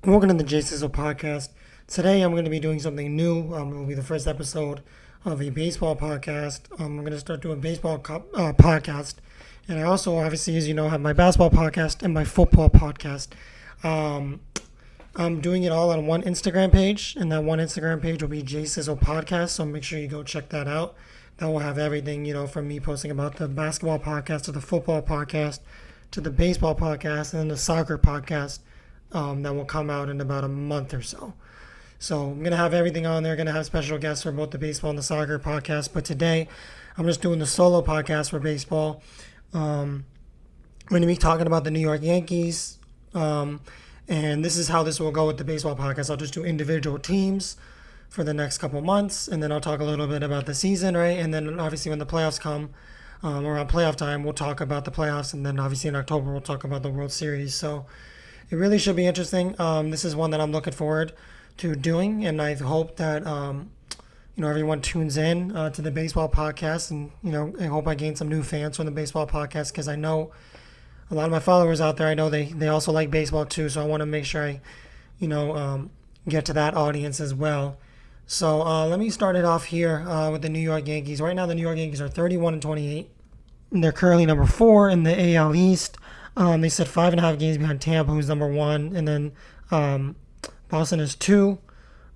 Welcome to the Sizzle podcast. Today I'm going to be doing something new. It will be the first episode of a baseball podcast. I'm going to start doing baseball podcast. And I also, obviously, as you know, have my basketball podcast and my football podcast. I'm doing it all on one Instagram page, and that one Instagram page will be Sizzle podcast. So make sure you go check that out. That will have everything, from me posting about the basketball podcast to the football podcast to the baseball podcast and then the soccer podcast. That will come out in about a month or so. So I'm going to have everything on there. Going to have special guests for both the baseball and the soccer podcast. But today, I'm just doing the solo podcast for baseball. I'm going to be talking about the New York Yankees. And this is how this will go with the baseball podcast. I'll just do individual teams for the next couple months. And then I'll talk a little bit about the season, right? And then obviously when the playoffs come, around playoff time, we'll talk about the playoffs. And then obviously in October, we'll talk about the World Series. So it really should be interesting. This is one that I'm looking forward to doing, and I hope that everyone tunes in to the baseball podcast, and I hope I gain some new fans from the baseball podcast because I know a lot of my followers out there. I know they also like baseball too, so I want to make sure I get to that audience as well. So let me start it off here with the New York Yankees. Right now, the New York Yankees are 31-28. They're currently number 4 in the AL East. They sit 5.5 games behind Tampa, who's number 1, and then Boston is 2,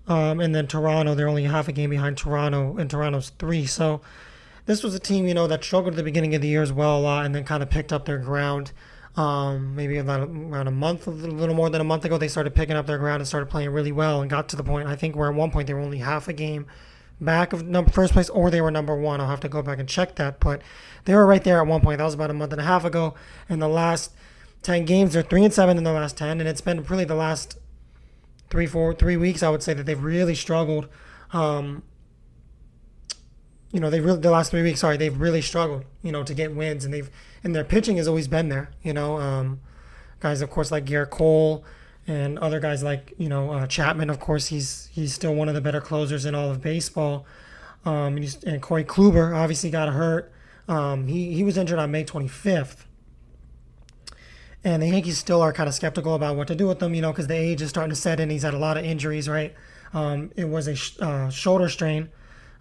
and then Toronto, they're only half a game behind Toronto, and Toronto's 3. So this was a team, that struggled at the beginning of the year as well a lot, and then kind of picked up their ground. Maybe around a month, a little more than a month ago, they started picking up their ground and started playing really well, and got to the point, I think, where at one point they were only half a game back of first place, or they were number 1. I'll have to go back and check that, but they were right there at one point. That was about a month and a half ago. And the last 10 games, they're 3-7 in the last 10, and it's been really the last 3 weeks, I would say, that they've really struggled. The last 3 weeks, they've really struggled, to get wins, and their pitching has always been there. Guys, of course, like Garrett Cole. And other guys like, Chapman, of course, he's still one of the better closers in all of baseball. And Corey Kluber obviously got hurt. He was injured on May 25th. And the Yankees still are kind of skeptical about what to do with him, because the age is starting to set in. He's had a lot of injuries, right? It was a shoulder strain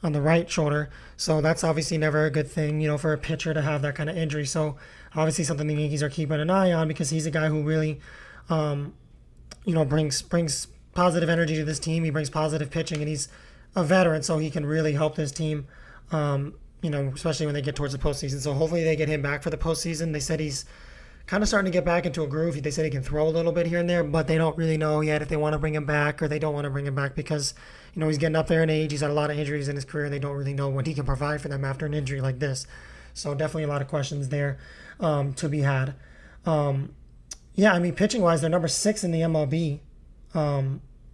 on the right shoulder. So that's obviously never a good thing, for a pitcher to have that kind of injury. So obviously something the Yankees are keeping an eye on, because he's a guy who really brings positive energy to this team. He brings positive pitching, and he's a veteran, so he can really help this team, especially when they get towards the postseason. So hopefully they get him back for the postseason. They said he's kind of starting to get back into a groove. They said he can throw a little bit here and there, but they don't really know yet if they want to bring him back or they don't want to bring him back because, he's getting up there in age. He's had a lot of injuries in his career, and they don't really know what he can provide for them after an injury like this. So definitely a lot of questions there to be had. Pitching-wise, they're number 6 in the MLB.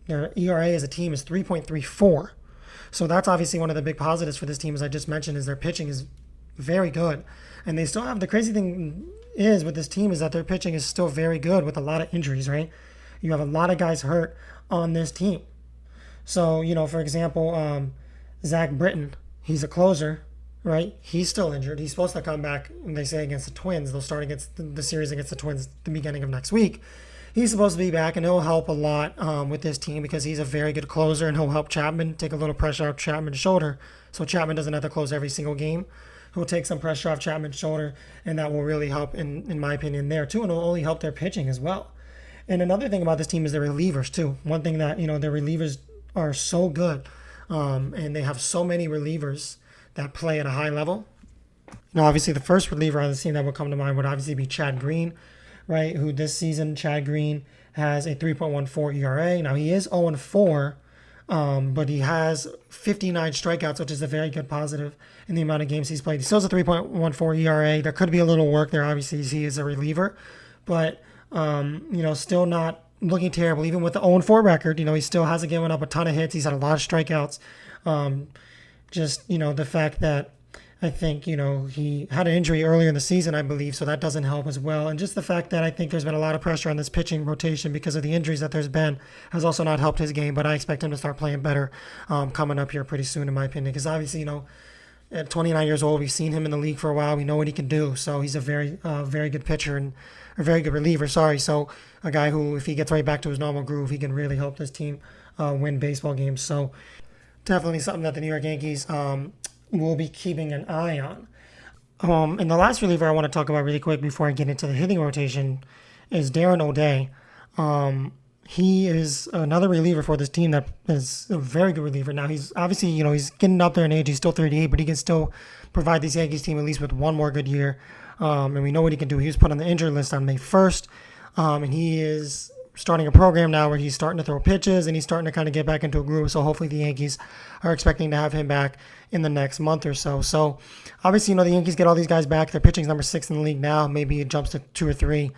Their ERA as a team is 3.34. So that's obviously one of the big positives for this team, as I just mentioned, is their pitching is very good. And they still have, the crazy thing is with this team is that their pitching is still very good with a lot of injuries, right? You have a lot of guys hurt on this team. So, for example, Zach Britton, he's a closer, right? He's still injured. He's supposed to come back, they say, against the Twins. They'll start against the series against the Twins at the beginning of next week. He's supposed to be back, and he'll help a lot with this team because he's a very good closer, and he'll help Chapman take a little pressure off Chapman's shoulder so Chapman doesn't have to close every single game. He'll take some pressure off Chapman's shoulder, and that will really help, in my opinion, there too, and it'll only help their pitching as well. And another thing about this team is their relievers too. One thing that, their relievers are so good, and they have so many relievers that play at a high level. Obviously, the first reliever on the team that would come to mind would obviously be Chad Green, right? Who this season, Chad Green has a 3.14 ERA. Now, he is 0-4, but he has 59 strikeouts, which is a very good positive in the amount of games he's played. He still has a 3.14 ERA. There could be a little work there. Obviously, he is a reliever, but, still not looking terrible. Even with the 0-4 record, he still hasn't given up a ton of hits. He's had a lot of strikeouts. The fact that I think, he had an injury earlier in the season, I believe, so that doesn't help as well. And just the fact that I think there's been a lot of pressure on this pitching rotation because of the injuries that there's been has also not helped his game, but I expect him to start playing better coming up here pretty soon, in my opinion, because obviously, At 29 years old, we've seen him in the league for a while. We know what he can do. So he's a very good pitcher and a very good reliever. Sorry. So a guy who, if he gets right back to his normal groove, he can really help this team win baseball games. So definitely something that the New York Yankees will be keeping an eye on. And the last reliever I want to talk about really quick before I get into the hitting rotation is Darren O'Day. He is another reliever for this team that is a very good reliever. Now, he's obviously, he's getting up there in age. He's still 38, but he can still provide this Yankees team at least with one more good year. And we know what he can do. He was put on the injured list on May 1st, and he is starting a program now where he's starting to throw pitches and he's starting to kind of get back into a groove. So hopefully the Yankees are expecting to have him back in the next month or so. So obviously, the Yankees get all these guys back. Their pitching's number 6 in the league now. Maybe it jumps to 2 or 3,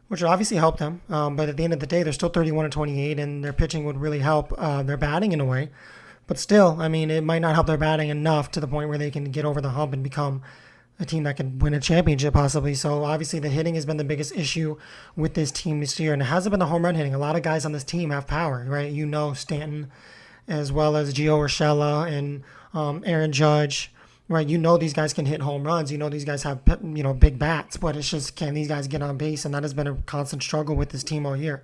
which would obviously help them. But at the end of the day, they're still 31-28, and their pitching would really help their batting in a way. But still, it might not help their batting enough to the point where they can get over the hump and become a team that can win a championship possibly. So obviously the hitting has been the biggest issue with this team this year, and it hasn't been the home run hitting. A lot of guys on this team have power, right? Stanton, as well as Gio Urshela and Aaron Judge, right? These guys can hit home runs. These guys have big bats, but it's just, can these guys get on base? And that has been a constant struggle with this team all year.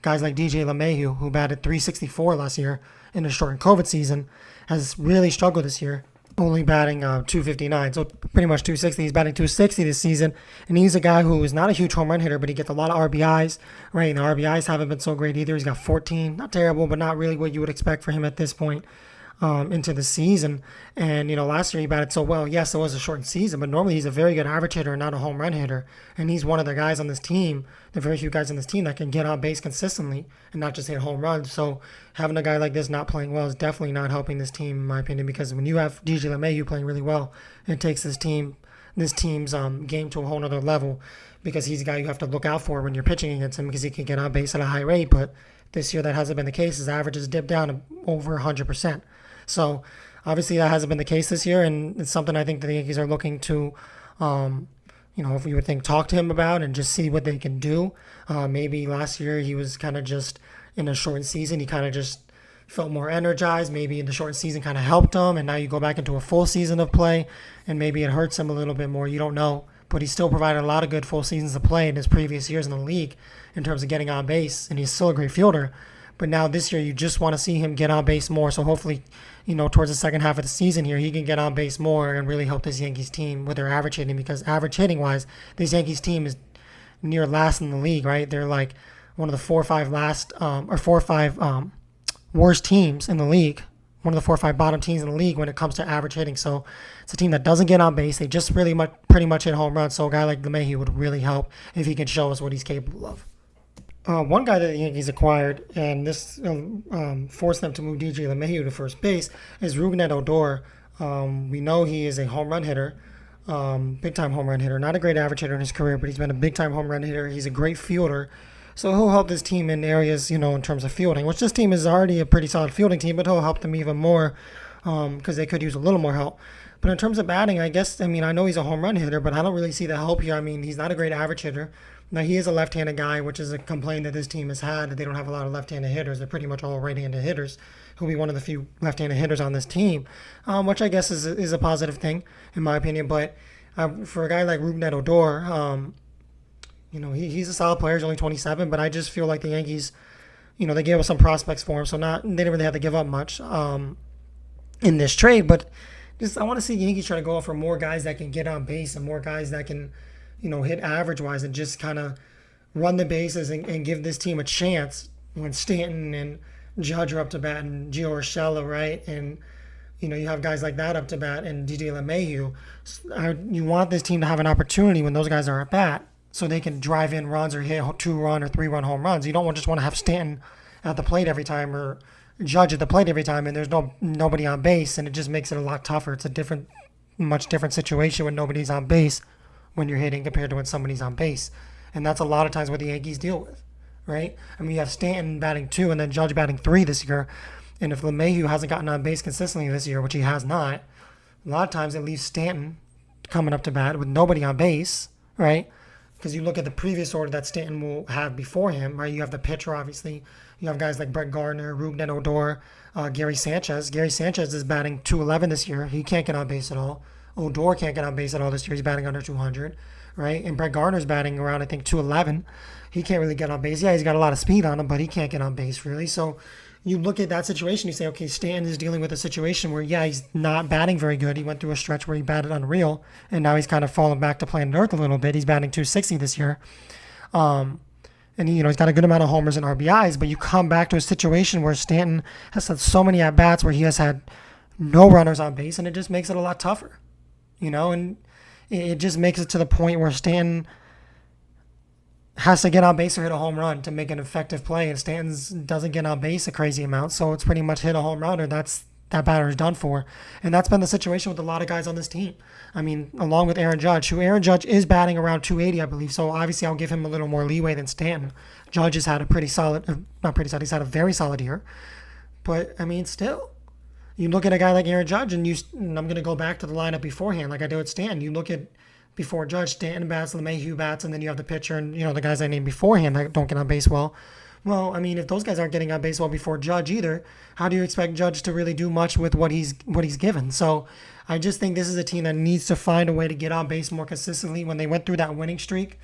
Guys like DJ LeMahieu, who batted .364 last year in a shortened COVID season, has really struggled this year, only batting .259, so pretty much .260. He's batting .260 this season, and he's a guy who is not a huge home run hitter, but he gets a lot of RBIs, right? And the RBIs haven't been so great either. He's got 14, not terrible, but not really what you would expect for him at this point into the season. And last year he batted so well. Yes, it was a shortened season, but normally he's a very good average hitter and not a home run hitter. And he's one of the guys on this team, the very few guys on this team that can get on base consistently and not just hit home runs. So having a guy like this not playing well is definitely not helping this team, in my opinion, because when you have DJ LeMahieu playing really well, it takes this team's game to a whole other level, because he's a guy you have to look out for when you're pitching against him, because he can get on base at a high rate. But this year that hasn't been the case. His average has dipped down to over 100%. So obviously that hasn't been the case this year, and it's something I think that the Yankees are looking to, if you would think, talk to him about and just see what they can do. Maybe last year he was kind of just in a shortened season. He kind of just felt more energized. Maybe in the shortened season kind of helped him, and now you go back into a full season of play, and maybe it hurts him a little bit more. You don't know. But he still provided a lot of good full seasons of play in his previous years in the league in terms of getting on base, and he's still a great fielder. But now this year, you just want to see him get on base more. So hopefully, towards the second half of the season here, he can get on base more and really help this Yankees team with their average hitting. Because average hitting wise, this Yankees team is near last in the league, right? They're like one of the 4 or 5 worst teams in the league. One of the 4 or 5 bottom teams in the league when it comes to average hitting. So it's a team that doesn't get on base. They just pretty much hit home runs. So a guy like LeMahieu would really help if he can show us what he's capable of. One guy that the Yankees acquired, and this forced them to move DJ LeMahieu to first base, is Rougned Odor. We know he is a home run hitter, big-time home run hitter. Not a great average hitter in his career, but he's been a big-time home run hitter. He's a great fielder. So he'll help this team in areas, in terms of fielding, which this team is already a pretty solid fielding team, but he'll help them even more because they could use a little more help. But in terms of batting, I know he's a home run hitter, but I don't really see the help here. He's not a great average hitter. Now, he is a left-handed guy, which is a complaint that this team has had, that they don't have a lot of left-handed hitters. They're pretty much all right-handed hitters. He'll be one of the few left-handed hitters on this team, which I guess is a positive thing, in my opinion. But for a guy like Rougned Odor, he's a solid player. He's only 27, but I just feel like the Yankees, they gave us some prospects for him, so they didn't really have to give up much in this trade. But I want to see the Yankees try to go for more guys that can get on base and more guys that can hit average-wise and just kind of run the bases and give this team a chance when Stanton and Judge are up to bat and Gio Urshela, right? And, you have guys like that up to bat and DJ LeMahieu. You want this team to have an opportunity when those guys are at bat so they can drive in runs or hit 2-run or 3-run home runs. You don't just want to have Stanton at the plate every time or Judge at the plate every time and there's nobody on base, and it just makes it a lot tougher. It's a much different situation when nobody's on base when you're hitting compared to when somebody's on base. And that's a lot of times what the Yankees deal with, right? You have Stanton batting 2 and then Judge batting 3 this year. And if LeMahieu hasn't gotten on base consistently this year, which he has not, a lot of times it leaves Stanton coming up to bat with nobody on base, right? because you look at the previous order that Stanton will have before him, right? You have the pitcher, obviously. You have guys like Brett Gardner, Rougned Odor, Gary Sanchez. Gary Sanchez is batting 211 this year. He can't get on base at all. Odor can't get on base at all this year. He's batting under 200, right? And Brett Gardner's batting around, I think, 211. He can't really get on base. Yeah, he's got a lot of speed on him, but he can't get on base, really. So you look at that situation, you say, okay, Stanton is dealing with a situation where, yeah, he's not batting very good. He went through a stretch where he batted unreal, and now he's kind of fallen back to planet Earth a little bit. He's batting 260 this year. And, he's got a good amount of homers and RBIs, but you come back to a situation where Stanton has had so many at-bats where he has had no runners on base, and it just makes it a lot tougher, and it just makes it to the point where Stanton has to get on base or hit a home run to make an effective play, and Stanton doesn't get on base a crazy amount, so it's pretty much hit a home run or that batter is done for. And that's been the situation with a lot of guys on this team. I mean, along with Aaron Judge, who Aaron Judge is batting around 280, I believe, so obviously I'll give him a little more leeway than Stanton. Judge has had he's had a very solid year. But, I mean, still, you look at a guy like Aaron Judge, and I'm going to go back to the lineup beforehand like I did with Stanton. You look at before Judge, Stanton bats, LeMahieu bats, and then you have the pitcher and, the guys I named beforehand that don't get on base well. Well, I mean, if those guys aren't getting on base well before Judge either, how do you expect Judge to really do much with what he's given? So I just think this is a team that needs to find a way to get on base more consistently. When they went through that winning streak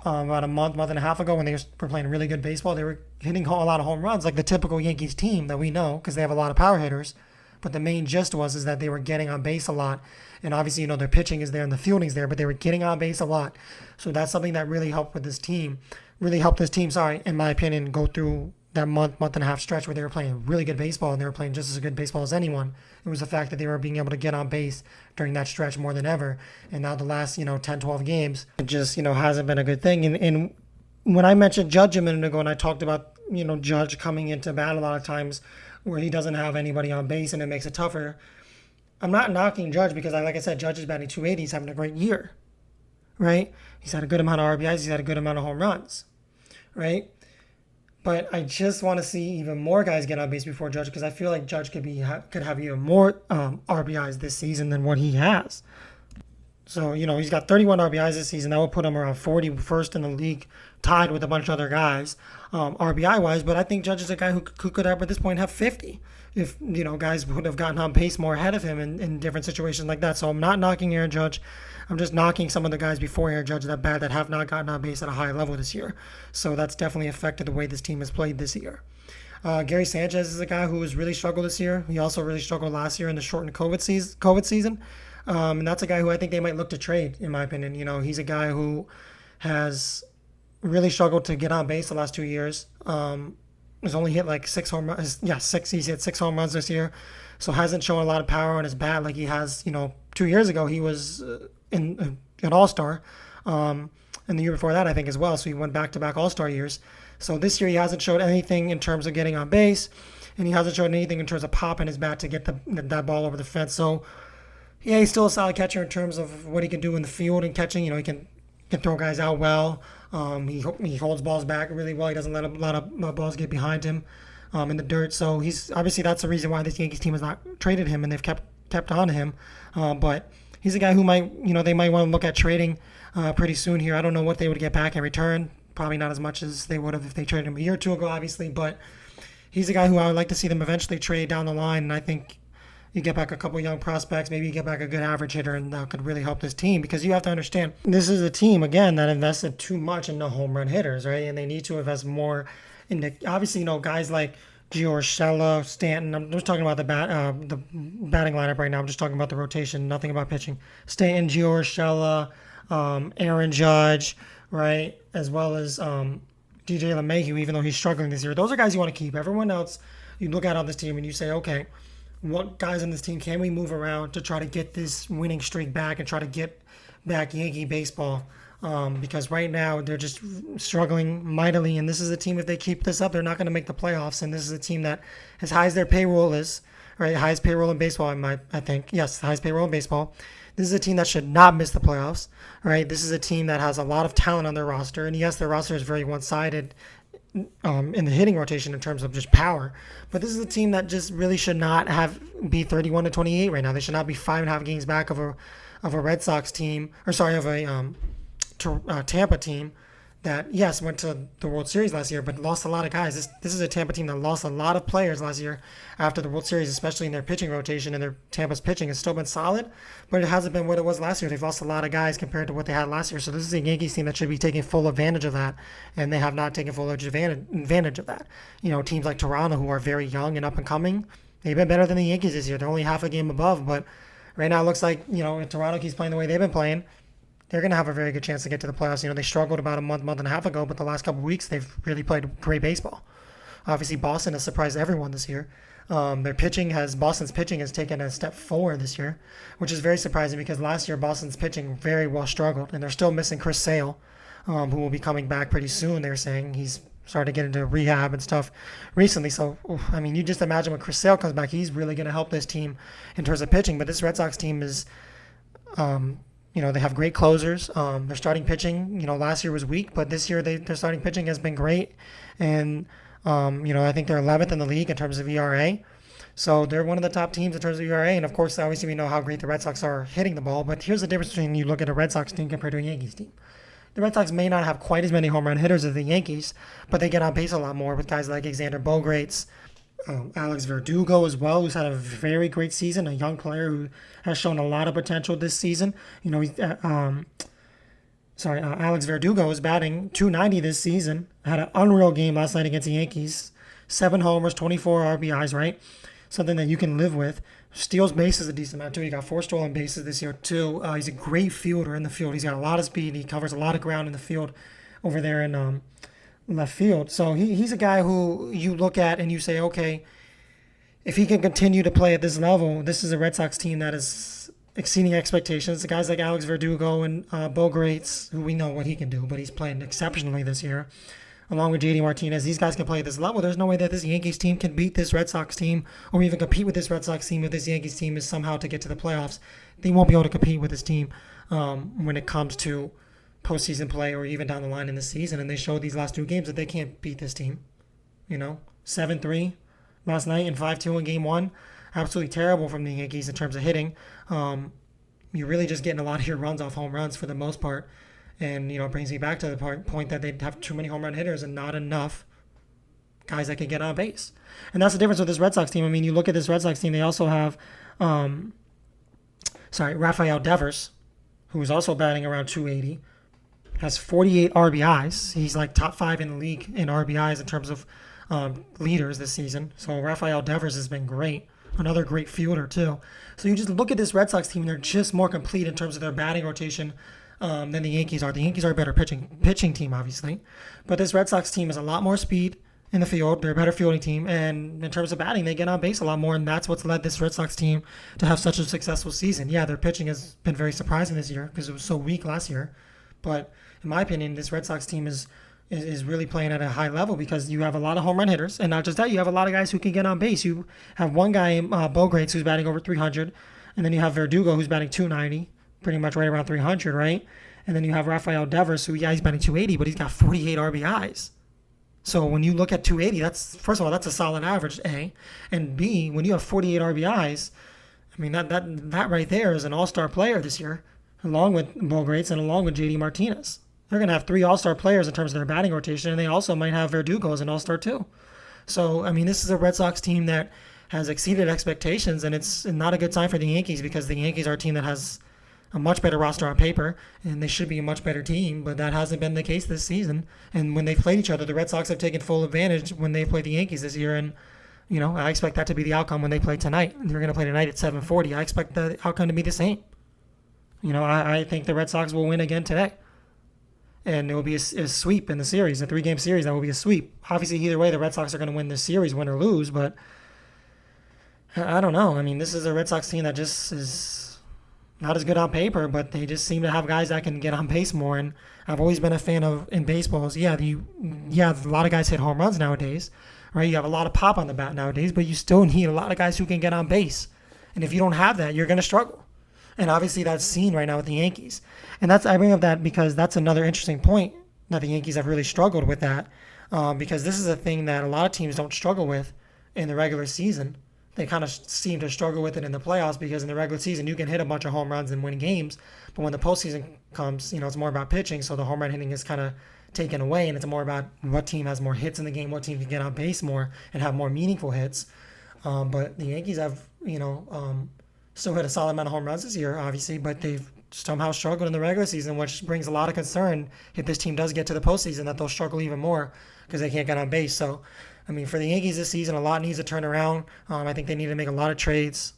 about a month and a half ago when they were playing really good baseball, they were hitting a lot of home runs like the typical Yankees team that we know because they have a lot of power hitters. But the main gist is that they were getting on base a lot. And obviously, their pitching is there and the fielding's there, but they were getting on base a lot. So that's something that really helped with this team. In my opinion, go through that month and a half stretch where they were playing really good baseball and they were playing just as good baseball as anyone. It was the fact that they were being able to get on base during that stretch more than ever. And now the last, 10, 12 games, it just, hasn't been a good thing. And when I mentioned Judge a minute ago and I talked about, Judge coming into bat a lot of times where he doesn't have anybody on base and it makes it tougher, I'm not knocking Judge because, like I said, Judge is batting 280. He's having a great year, right? He's had a good amount of RBIs. He's had a good amount of home runs, right? But I just want to see even more guys get on base before Judge because I feel like Judge could have even more RBIs this season than what he has. So, he's got 31 RBIs this season. That would put him around 41st in the league, tied with a bunch of other guys, RBI-wise. But I think Judge is a guy who could have, at this point, have 50 if, guys would have gotten on base more ahead of him in different situations like that. So I'm not knocking Aaron Judge. I'm just knocking some of the guys before Aaron Judge that have not gotten on base at a high level this year. So that's definitely affected the way this team has played this year. Gary Sanchez is a guy who has really struggled this year. He also really struggled last year in the shortened COVID season. And that's a guy who I think they might look to trade, in my opinion. He's a guy who has really struggled to get on base the last 2 years. He's only hit like 6 home runs. Yeah, 6. He's hit 6 home runs this year. So hasn't shown a lot of power on his bat like he has, 2 years ago. He was an All-Star. And the year before that, I think, as well. So he went back-to-back All-Star years. So this year he hasn't showed anything in terms of getting on base. And he hasn't showed anything in terms of popping his bat to get that ball over the fence. So, yeah, he's still a solid catcher in terms of what he can do in the field and catching. He can throw guys out well. He holds balls back really well. He doesn't let a lot of balls get behind him in the dirt. So he's obviously that's the reason why this Yankees team has not traded him and they've kept on to him. But he's a guy who they might want to look at trading pretty soon here. I don't know what they would get back in return. Probably not as much as they would have if they traded him a year or two ago, obviously. But he's a guy who I would like to see them eventually trade down the line. And I think you get back a couple young prospects, maybe you get back a good average hitter, and that could really help this team. Because you have to understand, this is a team, again, that invested too much in the home run hitters, right? And they need to invest more in the, obviously, guys like Gio Urshela, Stanton. I'm just talking about the batting lineup right now. I'm just talking about the rotation, nothing about pitching. Stanton, Gio Urshela, Aaron Judge, right? As well as DJ LeMahieu, even though he's struggling this year. Those are guys you want to keep. Everyone else, you look at on this team and you say, okay, what guys on this team can we move around to try to get this winning streak back and try to get back Yankee baseball? Because right now they're just struggling mightily, and this is a team, if they keep this up, they're not going to make the playoffs. And this is a team that, as high as their payroll is, right, highest payroll in baseball, I think, yes, the highest payroll in baseball. This is a team that should not miss the playoffs, right? This is a team that has a lot of talent on their roster, and yes, their roster is very one-sided in the hitting rotation in terms of just power. But this is a team that just really should not be 31-28 right now. They should not be 5.5 games back of a Red Sox team, of a Tampa team that, yes, went to the World Series last year, but lost a lot of guys. This is a Tampa team that lost a lot of players last year after the World Series, especially in their pitching rotation, and their Tampa's pitching has still been solid, but it hasn't been what it was last year. They've lost a lot of guys compared to what they had last year. So this is a Yankees team that should be taking full advantage of that, and they have not taken full advantage of that. Teams like Toronto, who are very young and up and coming, they've been better than the Yankees this year. They're only half a game above, but right now it looks like, if Toronto keeps playing the way they've been playing, they're going to have a very good chance to get to the playoffs. They struggled about a month and a half ago, but the last couple of weeks they've really played great baseball. Obviously, Boston has surprised everyone this year. Boston's pitching has taken a step forward this year, which is very surprising because last year Boston's pitching very well struggled, and they're still missing Chris Sale, who will be coming back pretty soon. They're saying he's started to get into rehab and stuff recently. So, you just imagine when Chris Sale comes back, he's really going to help this team in terms of pitching. But this Red Sox team is, they have great closers. Their starting pitching, last year was weak, but this year their starting pitching has been great. And, I think they're 11th in the league in terms of ERA. So they're one of the top teams in terms of ERA. And, of course, obviously we know how great the Red Sox are hitting the ball. But here's the difference between you look at a Red Sox team compared to a Yankees team. The Red Sox may not have quite as many home run hitters as the Yankees, but they get on base a lot more with guys like Alexander Bogaerts, Alex Verdugo as well, who's had a very great season, a young player who has shown a lot of potential this season. Alex Verdugo is batting .290 this season. Had an unreal game last night against the Yankees. 7 homers, 24 RBIs, right? Something that you can live with. Steals bases a decent amount too. He got 4 stolen bases this year too. He's a great fielder in the field. He's got a lot of speed. He covers a lot of ground in the field over there in left field. So he's a guy who you look at and you say, okay, if he can continue to play at this level, this is a Red Sox team that is exceeding expectations. The guys like Alex Verdugo and Bogaerts, who we know what he can do, but he's playing exceptionally this year, along with JD Martinez. These guys can play at this level. There's no way that this Yankees team can beat this Red Sox team or even compete with this Red Sox team if this Yankees team is somehow to get to the playoffs. They won't be able to compete with this team when it comes to postseason play or even down the line in the season. And they showed these last 2 games that they can't beat this team. 7-3 last night and 5-2 in game 1. Absolutely terrible from the Yankees in terms of hitting. You're really just getting a lot of your runs off home runs for the most part. And, it brings me back to the point that they have too many home run hitters and not enough guys that can get on base. And that's the difference with this Red Sox team. You look at this Red Sox team, they also have Rafael Devers, who is also batting around .280, has 48 RBIs. He's like top 5 in the league in RBIs in terms of leaders this season. So Rafael Devers has been great. Another great fielder, too. So you just look at this Red Sox team, and they're just more complete in terms of their batting rotation than the Yankees are. The Yankees are a better pitching team, obviously. But this Red Sox team has a lot more speed in the field. They're a better fielding team. And in terms of batting, they get on base a lot more. And that's what's led this Red Sox team to have such a successful season. Yeah, their pitching has been very surprising this year because it was so weak last year. But in my opinion, this Red Sox team is really playing at a high level because you have a lot of home run hitters. And not just that, you have a lot of guys who can get on base. You have one guy, Bogaerts, who's batting over 300. And then you have Verdugo, who's batting 290. Pretty much right around 300, right? And then you have Rafael Devers, who, he's batting 280, but he's got 48 RBIs. So when you look at 280, that's, first of all, that's a solid average, A. And B, when you have 48 RBIs, that right there is an all-star player this year, along with Bogaerts and along with JD Martinez. They're going to have 3 all-star players in terms of their batting rotation, and they also might have Verdugo as an all-star too. So, this is a Red Sox team that has exceeded expectations, and it's not a good sign for the Yankees because the Yankees are a team that has a much better roster on paper, and they should be a much better team, but that hasn't been the case this season. And when they've played each other, the Red Sox have taken full advantage when they played the Yankees this year, and I expect that to be the outcome when they play tonight. They're going to play tonight at 7:40. I expect the outcome to be the same. I think the Red Sox will win again today, and it will be a sweep in the series, a 3-game series. That will be a sweep. Obviously, either way, the Red Sox are going to win this series, win or lose, but I don't know. This is a Red Sox team that just is not as good on paper, but they just seem to have guys that can get on base more. And I've always been a fan of, in baseballs, a lot of guys hit home runs nowadays, right? You have a lot of pop on the bat nowadays, but you still need a lot of guys who can get on base. And if you don't have that, you're going to struggle. And obviously that's seen right now with the Yankees. And I bring up that because that's another interesting point that the Yankees have really struggled with that, because this is a thing that a lot of teams don't struggle with in the regular season. they kind of seem to struggle with it in the playoffs because in the regular season you can hit a bunch of home runs and win games, but when the postseason comes, it's more about pitching, so the home run hitting is kind of taken away, and it's more about what team has more hits in the game, what team can get on base more and have more meaningful hits. But the Yankees have, still hit a solid amount of home runs this year, obviously, but they've somehow struggled in the regular season, which brings a lot of concern if this team does get to the postseason that they'll struggle even more because they can't get on base. So, for the Yankees this season, a lot needs to turn around. I think they need to make a lot of trades.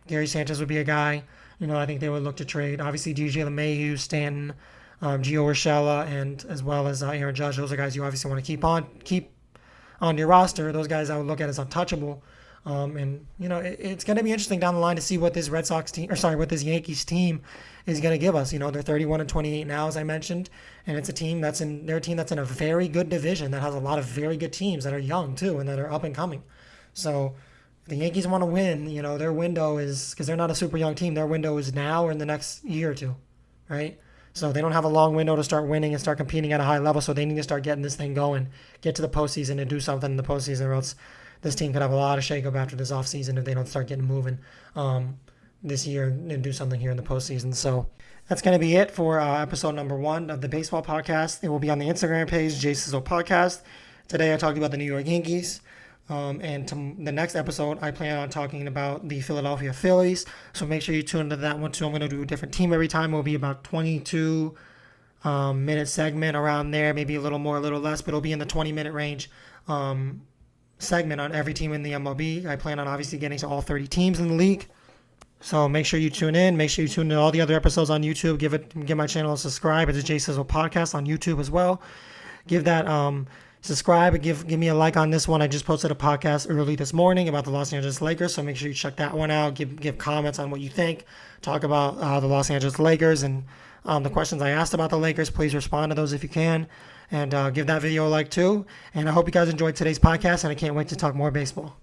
Gary Sanchez would be a guy, I think they would look to trade. Obviously, DJ LeMahieu, Stanton, Gio Urshela, and as well as Aaron Judge. Those are guys you obviously want to keep on your roster. Those guys I would look at as untouchable. It's going to be interesting down the line to see what this what this Yankees team is going to give us. They're 31-28 now, as I mentioned, and it's a team that's in a very good division that has a lot of very good teams that are young too and that are up and coming. So if the Yankees want to win, their window is, because they're not a super young team, their window is now or in the next year or two, right? So they don't have a long window to start winning and start competing at a high level. So they need to start getting this thing going, get to the postseason and do something in the postseason, or else this team could have a lot of shakeup after this offseason if they don't start getting moving this year and do something here in the postseason. So that's going to be it for episode number 1 of the baseball podcast. It will be on the Instagram page, Sizzle Podcast. Today I talked about the New York Yankees. And to the next episode, I plan on talking about the Philadelphia Phillies. So make sure you tune into that one too. I'm going to do a different team every time. It will be about 22 minute segment around there, maybe a little more, a little less, but it'll be in the 20-minute range. Segment on every team in the MLB. I plan on obviously getting to all 30 teams in the league. So make sure you tune in. Make sure you tune in to all the other episodes on YouTube. Give my channel a subscribe. It's a Sizzle Podcast on YouTube as well. Give that subscribe and give me a like on this one. I just posted a podcast early this morning about the Los Angeles Lakers, so make sure you check that one out. Give comments on what you think. Talk about the Los Angeles Lakers and the questions I asked about the Lakers. Please respond to those if you can. And give that video a like too. And I hope you guys enjoyed today's podcast, and I can't wait to talk more baseball.